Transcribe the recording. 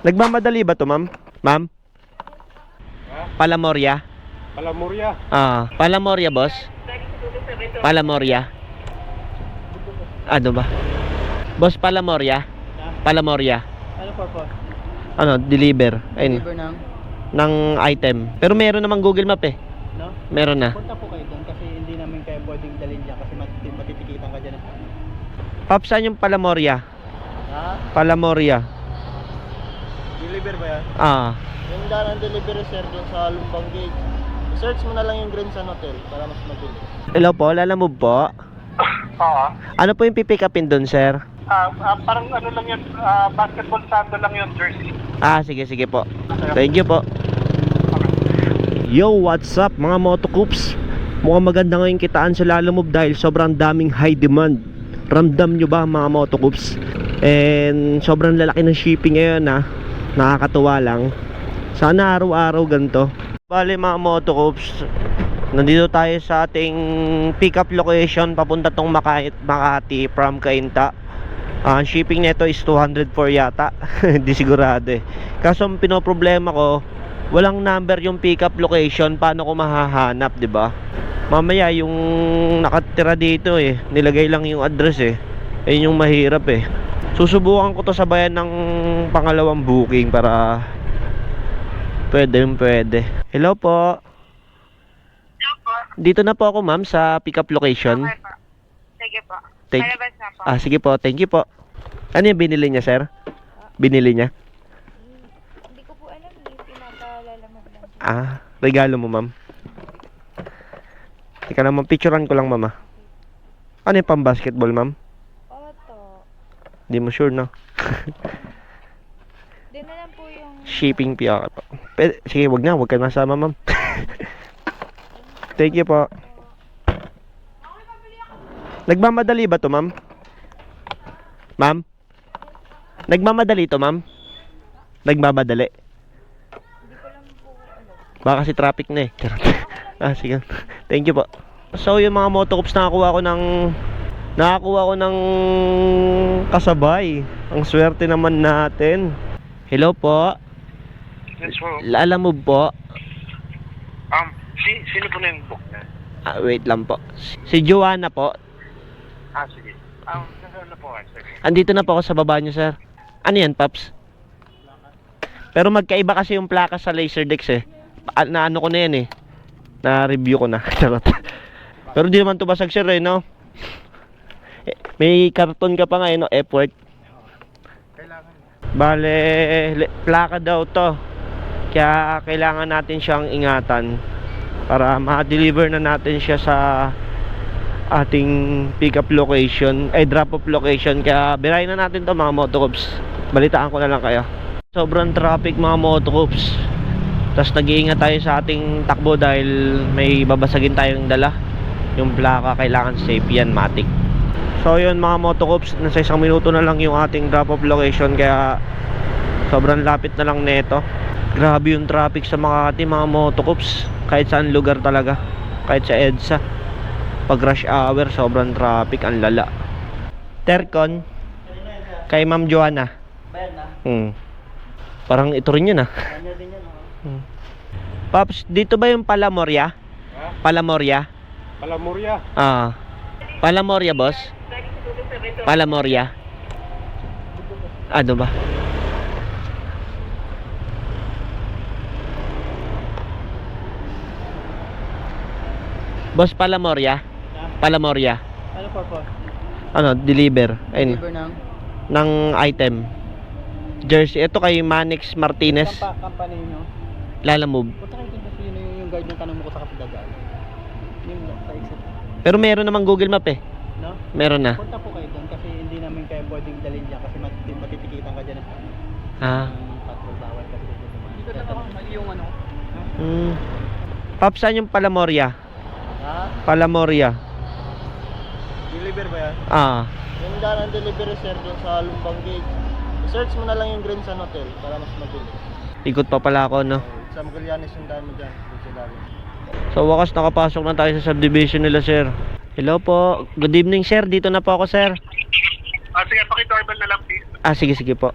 Nagmamadali ba to, ma'am? Ma'am? Palamoria? Palamoria. Palamoria, boss? Palamoria? Ano ba? Boss, Palamoria? Palamoria? Ano purpose? Ano, deliver. Ayun, Deliver ng item. Pero meron namang Google Map eh. no? Meron na. Punta po kayo doon kasi hindi namin kayo pwedeng dalhin dyan kasi matitikitan ka dyan. Pop, saan yung Palamoria? Ha? Palamoria. Deliver ba yan? Yung daan ang delivery sir doon sa Lumbang Gate. Search mo na lang yung Green Sun Hotel para mas mabilis. Hello po, lalamove po. Oo. Ano po yung pipick-upin doon, sir? Parang ano lang yun, basketball sando lang yun, jersey. Sige po. Thank you po. Yo, what's up mga motocoops? Mukhang maganda ngayon kitaan sa lalamove dahil sobrang daming high demand. Ramdam nyo ba mga motocoops? And sobrang lalaki ng shipping ngayon ha. Nakakatuwa lang. Sana araw-araw ganito. Bale mga motocoops, nandito tayo sa ating pick-up location papunta tong Makati from Cainta. Ang shipping nito is 204 yata. Hindi sigurado eh. Kaso ang pinoproblema ko, walang number yung pick-up location. Paano ko mahahanap, 'di ba? Mamaya yung nakatira dito eh, nilagay lang yung address eh. Ayun yung mahirap eh. Susubukan ko to sabayan ng pangalawang booking para pwede. Hello po. Hello po. Dito na po ako ma'am sa pick-up location. Okay po. Sige po. Thank- Palabas na po. Sige po, thank you po. Ano yung binili niya, sir? Binili niya? Hindi ko po alam. Pinapaalala mo lang. Regalo mo, ma'am. Teka lang, ma'am. Picturean ko lang, ma'am. Ano yung pang basketball, ma'am? Oto. Hindi mo sure, no? Din na lang po yung... Shipping fee. Sige, wag ka nasama, ma'am. Thank you po. Nagmamadali ba to, ma'am? Ma'am? Nagmamadali to, ma'am? Nagmamadali? Hindi ko lang po alam. Baka kasi traffic na eh. Sige. Thank you po. So yung mga motocoops nakakuha ko ng kasabay. Ang swerte naman natin. Hello po. Yes po. Lalamove po. Sino po na yung book na? Wait lang po. Si Joanna po. Sige. Nasaan na po, sir? Andito na po ako sa baba niyo, sir. Ano yan, Paps? Pero magkaiba kasi yung plaka sa Laserdix eh. Naano ko na yan eh. Na-review ko na. Charot. Pero di naman to basag, sir eh, no? May karton ka pa nga eh, no? Effort. Kailangan. Bale, plaka daw to. Kaya kailangan natin siyang ingatan para ma-deliver na natin siya sa ating pick-up location, drop-off location. Kaya birayin na natin to mga motocoops. Balitaan ko na lang kayo. Sobrang traffic mga motocoops. Tapos nag-iingat tayo sa ating takbo dahil may babasagin tayong dala. Yung plaka kailangan safe yan, matik. So yun mga motocoops, nasa 1 minuto na lang yung ating drop-off location. Kaya sobrang lapit na lang neto. Grabe yung traffic sa Makati mga motocoops. Kahit saan lugar talaga. Kahit sa EDSA. Pag rush hour, sobrang traffic, ang lala. Tercon, kay Ma'am Joanna. Parang ito rin yun Kanya din yan. Paps, dito ba yung Palamoria? Palamoria? Palamoria. Palamoria, boss? Palamoria? Ano ba? Boss, Palamoria? Palamoria? Ano purpose? Ano, deliver. Ayun, Deliver ng item. Jersey. Ito kay Manix Martinez. company nyo. Lalamove. Punta kayo doon kasi yun yung guide yung tanong mo ko sa Kapidagal. Yung sa exit. Pero meron namang Google Map eh. No? Meron na. Punta po kayo doon kasi hindi namin kayo pwedeng dalhin dyan kasi matitikitan ka dyan. Patrol bawal kasi dito na lang mali yung ano. Pop, saan yung Palamoria? Palamoria. Deliver ba yan? Yung daan ang delivery sir doon sa Lumbang Gate. Search mo na lang yung Green Sun Hotel para mas mabilis. Ikot pa pala ako, no? Sa Magallanes yung daan mo dyan. So wakas nakapasok na tayo sa subdivision nila, sir. Hello po. Good evening, sir. Dito na po ako, sir. Sige, paki-doorbell na lang, please. Sige po.